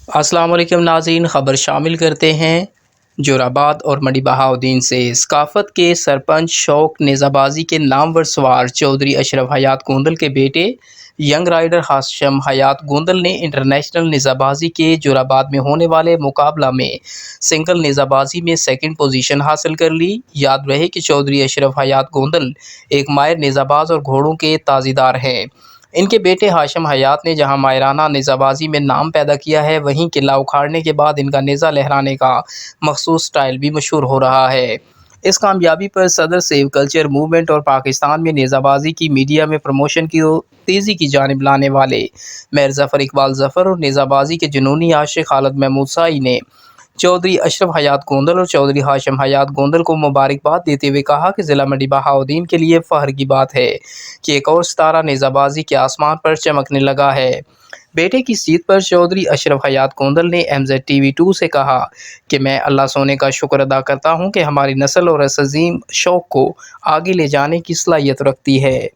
السلام علیکم ناظرین، خبر شامل کرتے ہیں جوراباد اور منڈی بہاؤدین سے۔ ثقافت کے سرپنچ شوق نیزہ کے نامور سوار چودھری اشرف حیات گوندل کے بیٹے ینگ رائڈر ہاشم حیات گوندل نے انٹرنیشنل نیزہ بازی کے جوراباد میں ہونے والے مقابلہ میں سنگل نیزہ بازی میں سیکنڈ پوزیشن حاصل کر لی۔ یاد رہے کہ چودھری اشرف حیات گوندل ایک ماہر نیزہ باز اور گھوڑوں کے تازیدار ہیں۔ ان کے بیٹے ہاشم حیات نے جہاں ماہرانہ نیزہ بازی میں نام پیدا کیا ہے، وہیں قلعہ اکھاڑنے کے بعد ان کا نیزہ لہرانے کا مخصوص سٹائل بھی مشہور ہو رہا ہے۔ اس کامیابی پر صدر سیو کلچر موومنٹ اور پاکستان میں نیزہ بازی کی میڈیا میں پروموشن کی تیزی کی جانب لانے والے میر ظفر اقبال ظفر اور نیزہ بازی کے جنونی عاشق خالد محمود سائی نے چودھری اشرف حیات گوندل اور چودھری ہاشم حیات گوندل کو مبارکباد دیتے ہوئے کہا کہ ضلع منڈی بہاؤدین کے لیے فخر کی بات ہے کہ ایک اور ستارہ نیزہ بازی کے آسمان پر چمکنے لگا ہے۔ بیٹے کی جیت پر چودھری اشرف حیات گوندل نے MZTV2 سے کہا کہ میں اللہ سونے کا شکر ادا کرتا ہوں کہ ہماری نسل اور اس عظیم شوق کو آگے لے جانے کی صلاحیت رکھتی ہے۔